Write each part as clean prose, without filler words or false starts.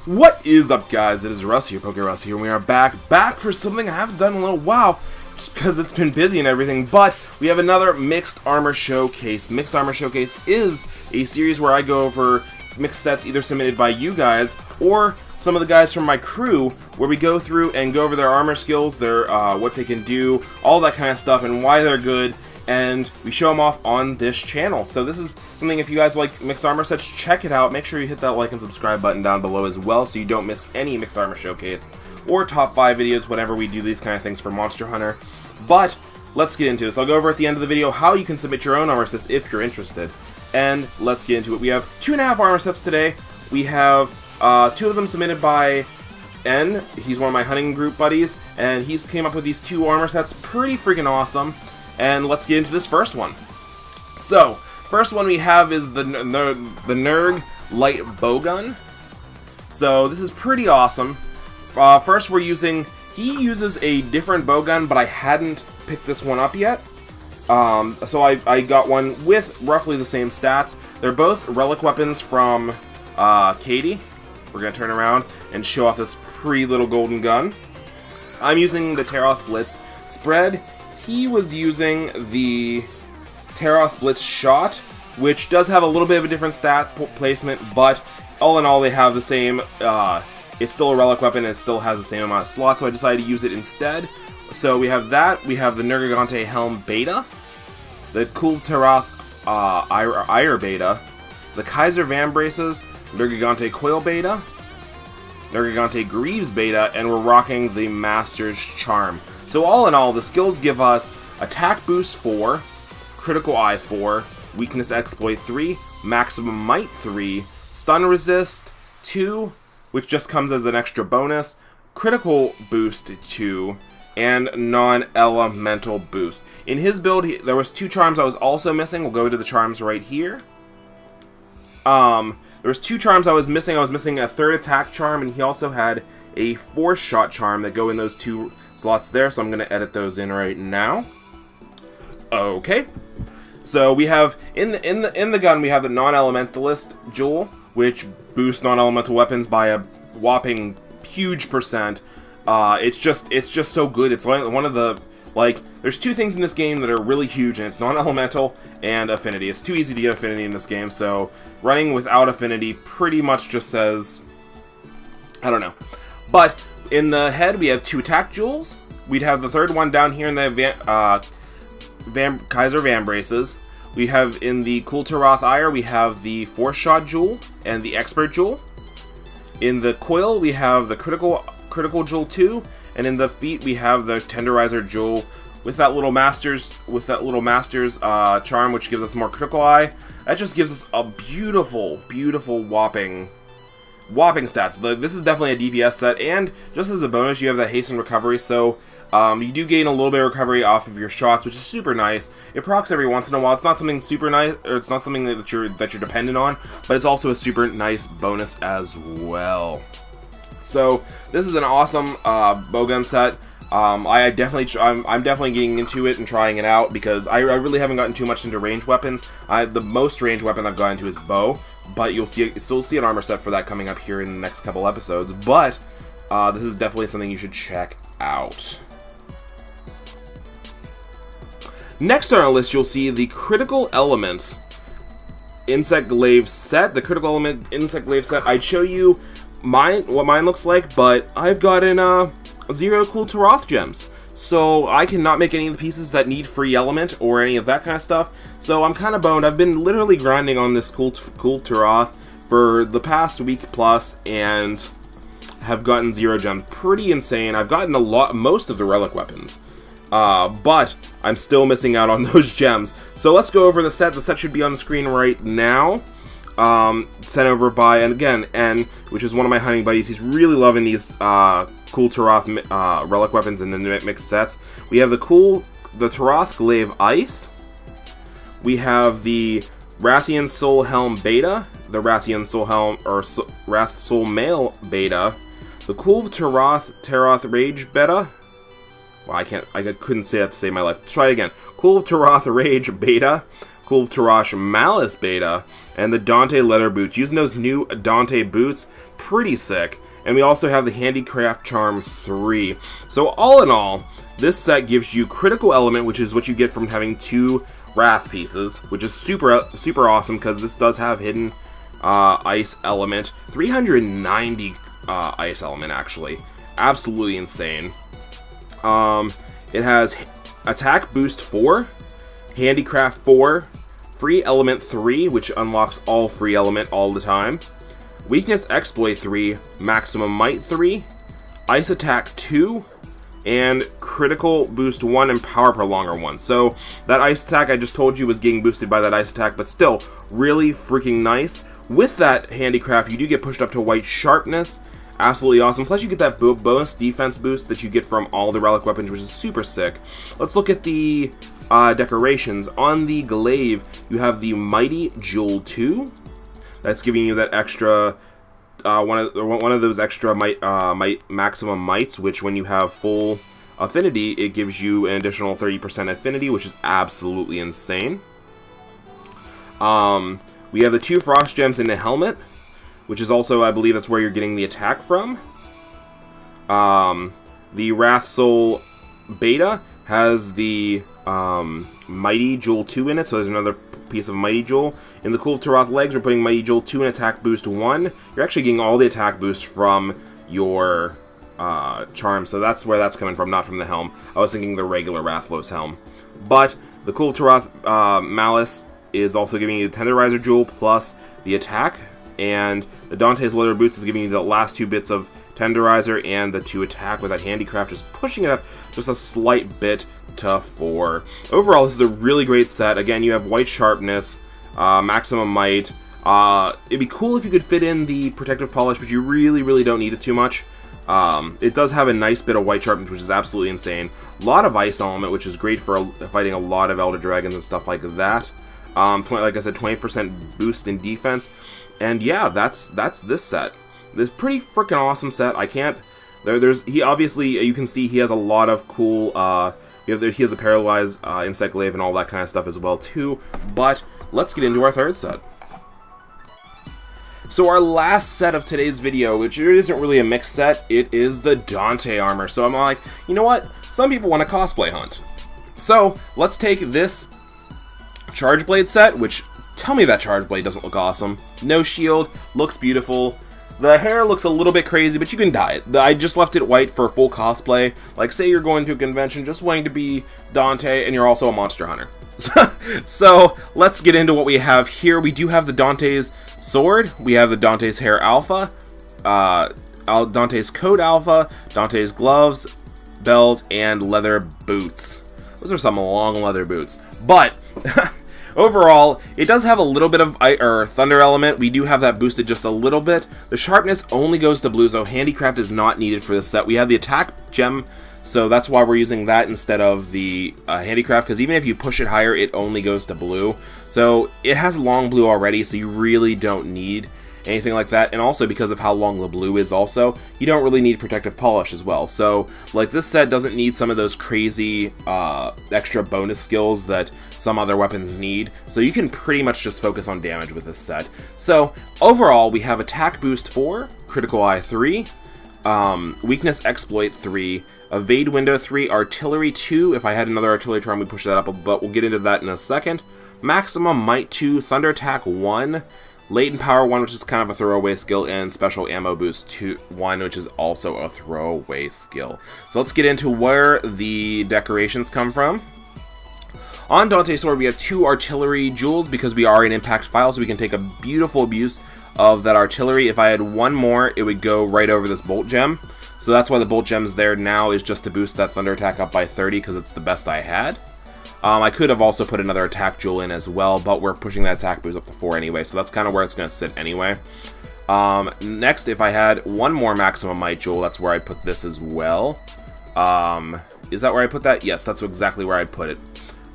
What is up, guys? It is Russ here, PokeRuss here, and we are back for something I haven't done in a little while, just because it's been busy and everything, but we have another Mixed Armor Showcase. Mixed Armor Showcase is a series where I go over mixed sets either submitted by you guys, or some of the guys from my crew, where we go through and go over their armor skills, their what they can do, all that kind of stuff, and why they're good, and we show them off on this channel. So this is something, if you guys like mixed armor sets, check it out. Make sure you hit that like and subscribe button down below as well, so you don't miss any Mixed Armor Showcase or top 5 videos whenever we do these kind of things for Monster Hunter. But let's get into this. I'll go over at the end of the video how you can submit your own armor sets if you're interested. And let's get into it. We have 2.5 armor sets today. We have 2 of them submitted by N. He's one of my hunting group buddies, and he's came up with these 2 armor sets. Pretty freaking awesome. And let's get into this first one. So, first one we have is the Nerg Light Bowgun. So, this is pretty awesome. First we're using, he uses a different bowgun, but I hadn't picked this one up yet. So I got one with roughly the same stats. They're both relic weapons from Katie. We're going to turn around and show off this pretty little golden gun. I'm using the Teroth Blitz spread. He was using the Teroth Blitz Shot, which does have a little bit of a different stat placement, but all in all they have the same, it's still a relic weapon and it still has the same amount of slots, so I decided to use it instead. So we have that, we have the Nergigante Helm Beta, the Cool Teroth Ire Beta, the Kaiser Vambraces, Nergigante Coil Beta, Nergigante Greaves Beta, and we're rocking the Master's Charm. So all in all, the skills give us Attack Boost 4, Critical Eye 4, Weakness Exploit 3, Maximum Might 3, Stun Resist 2, which just comes as an extra bonus, Critical Boost 2, and Non-Elemental Boost. In his build, there was 2 charms I was also missing. We'll go to the charms right here. There was 2 charms I was missing. I was missing a 3rd attack charm, and he also had a 4th shot charm that go in those 2 slots there, so I'm going to edit those in right now. Okay. So we have, in the gun, we have the Non-Elementalist Jewel, which boosts non-elemental weapons by a whopping huge percent. It's just so good. It's like one of the, there's 2 things in this game that are really huge, and it's non-elemental and affinity. It's too easy to get affinity in this game, so running without affinity pretty much just says, I don't know. But in the head, we have 2 attack jewels. We'd have the 3rd one down here in the Kaiser Vambraces. We have in the Cool Teroth Ire, we have the 4th shot jewel and the expert jewel. In the coil, we have the critical jewel 2, and in the feet we have the tenderizer jewel with that little master's charm, which gives us more critical eye. That just gives us a beautiful whopping stats. This is definitely a DPS set, and just as a bonus you have that hasten recovery, so you do gain a little bit of recovery off of your shots, which is super nice. It procs every once in a while. It's not something super nice, or it's not something that you're dependent on, but it's also a super nice bonus as well. So this is an awesome bowgun set. I'm definitely getting into it and trying it out, because I really haven't gotten too much into ranged weapons. The most ranged weapon I've gotten to is bow, but you'll still see an armor set for that coming up here in the next couple episodes. But this is definitely something you should check out. Next on our list, you'll see the Critical Element Insect Glaive set. The Critical Element Insect Glaive set. I'd show you what mine looks like, but I've gotten 0 Cool Teroth gems, so I cannot make any of the pieces that need free element or any of that kind of stuff. So I'm kind of boned. I've been literally grinding on this Cool Teroth for the past week plus, and have gotten 0 gems. Pretty insane. I've gotten most of the relic weapons, but I'm still missing out on those gems. So let's go over the set. The set should be on the screen right now. Sent over by, and again, N, which is one of my hunting buddies. He's really loving these Cool Teroth relic weapons in the mixed sets. We have the Teroth Glaive Ice. We have the Rathian Soul Helm Beta, the Rathian Soul Helm, or Wrath Soul Mail Beta, the Cool Teroth Rage Beta. Well, I couldn't say that to save my life. Try it again. Cool Teroth Rage Beta, PokeRussMalice beta, and the Dante leather boots. Using those new Dante boots, pretty sick. And we also have the Handicraft Charm 3. So all in all, this set gives you critical element, which is what you get from having 2 Wrath pieces, which is super awesome because this does have hidden ice element. 390 ice element, actually. Absolutely insane. It has attack boost 4, handicraft 4, free element 3, which unlocks all free element all the time, weakness exploit 3, maximum might 3, ice attack 2, and critical boost 1 and power prolonger 1. So that ice attack I just told you was getting boosted by that ice attack, but still really freaking nice. With that handicraft, you do get pushed up to white sharpness. Absolutely awesome. Plus you get that bonus defense boost that you get from all the relic weapons, which is super sick. Let's look at the decorations. On the Glaive, you have the Mighty Jewel 2. That's giving you that extra one of those extra maximum mites, which when you have full affinity, it gives you an additional 30% affinity, which is absolutely insane. We have the 2 frost gems in the helmet, which is also, I believe that's where you're getting the attack from. The Wrath Soul beta has the Mighty Jewel 2 in it, so there's another piece of Mighty Jewel. In the Kulve legs, we're putting Mighty Jewel 2 and attack boost 1. You're actually getting all the attack boosts from your charm, so that's where that's coming from, not from the helm. I was thinking the regular Rathlos helm. But the PokeRussMalice is also giving you the Tenderizer Jewel plus the attack, and the Dante's leather boots is giving you the last 2 bits of Tenderizer and the 2 attack, with that handicraft just pushing it up just a slight bit to 4. Overall, this is a really great set. Again, you have white sharpness, maximum might. It'd be cool if you could fit in the protective polish, but you really don't need it too much. It does have a nice bit of white sharpness, which is absolutely insane. A lot of ice element, which is great for fighting a lot of Elder Dragons and stuff like that. Like I said, 20% boost in defense. And yeah, that's this set. This pretty freaking awesome set. I can't. He obviously, you can see he has a lot of cool. He has a paralyzed insect glaive and all that kind of stuff as well too. But let's get into our third set. So our last set of today's video, which isn't really a mixed set, it is the Dante armor. So I'm like, you know what? Some people want a cosplay hunt. So let's take this Charge Blade set, which, tell me that Charge Blade doesn't look awesome. No shield, looks beautiful. The hair looks a little bit crazy, but you can dye it. I just left it white for full cosplay. Like, say you're going to a convention just wanting to be Dante, and you're also a monster hunter. So, let's get into what we have here. We do have the Dante's sword. We have the Dante's hair alpha. Dante's coat alpha. Dante's gloves, belt, and leather boots. Those are some long leather boots. But overall, it does have a little bit of thunder element. We do have that boosted just a little bit. The sharpness only goes to blue, so handicraft is not needed for this set. We have the attack gem, so that's why we're using that instead of the handicraft, because even if you push it higher, it only goes to blue. So it has long blue already, so you really don't need anything like that. And also, because of how long the blue is also, you don't really need protective polish as well. So like, this set doesn't need some of those crazy extra bonus skills that some other weapons need, so you can pretty much just focus on damage with this set. So overall, we have attack boost 4, critical eye 3, weakness exploit 3, evade window 3, artillery 2. If I had another artillery charm, we'd push that up, but we'll get into that in a second. Maximum might 2, thunder attack 1, latent power 1, which is kind of a throwaway skill, and special ammo boost 1, which is also a throwaway skill. So let's get into where the decorations come from. On Dante's sword, we have 2 artillery jewels because we are in impact file, so we can take a beautiful abuse of that artillery. If I had one more, it would go right over this bolt gem. So that's why the bolt gem's there now, is just to boost that thunder attack up by 30, because it's the best I had. I could have also put another attack jewel in as well, but we're pushing that attack boost up to 4 anyway, so that's kind of where it's going to sit anyway. Next, if I had one more maximum might jewel, that's where I'd put this as well. Is that where I put that? Yes, that's exactly where I'd put it.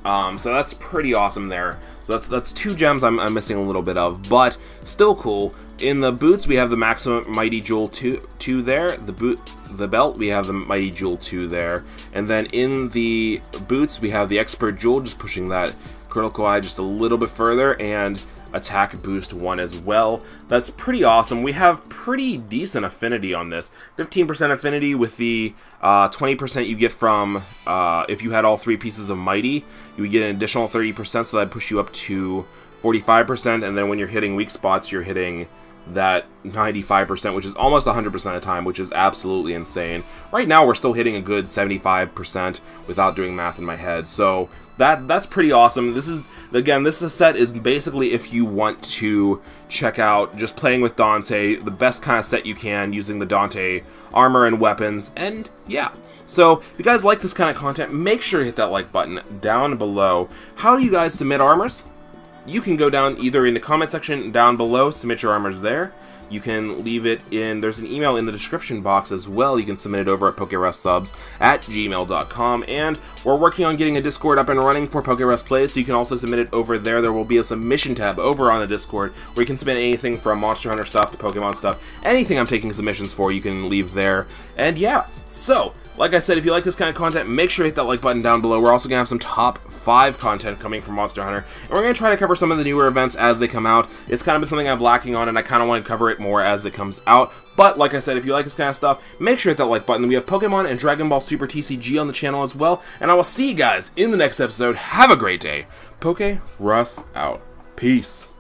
So that's pretty awesome there. So that's 2 gems I'm missing a little bit of, but still cool. In the boots, we have the maximum mighty jewel 2 there. The belt, we have the mighty jewel 2 there, and then in the boots we have the expert jewel, just pushing that critical eye just a little bit further, and attack boost 1 as well. That's pretty awesome. We have pretty decent affinity on this. 15% affinity with the 20% you get from if you had all 3 pieces of Mighty, you would get an additional 30%, so that'd push you up to 45%, and then when you're hitting weak spots, you're hitting that 95%, which is almost 100% of the time, which is absolutely insane. Right now, we're still hitting a good 75% without doing math in my head, so that's pretty awesome. This is, again, this set is basically if you want to check out just playing with Dante, the best kind of set you can using the Dante armor and weapons, and yeah. So, if you guys like this kind of content, make sure to hit that like button down below. How do you guys submit armors? You can go down either in the comment section down below, submit your armors there. You can leave it in, there's an email in the description box as well. You can submit it over at PokeRussSubs@gmail.com. And we're working on getting a Discord up and running for PokeRussPlays, so you can also submit it over there. There will be a submission tab over on the Discord where you can submit anything from Monster Hunter stuff to Pokemon stuff. Anything I'm taking submissions for, you can leave there. And yeah, so like I said, if you like this kind of content, make sure to hit that like button down below. We're also going to have some top 5 content coming from Monster Hunter, and we're going to try to cover some of the newer events as they come out. It's kind of been something I'm lacking on, and I kind of want to cover it more as it comes out. But like I said, if you like this kind of stuff, make sure to hit that like button. We have Pokemon and Dragon Ball Super TCG on the channel as well, and I will see you guys in the next episode. Have a great day. PokeRuss out. Peace.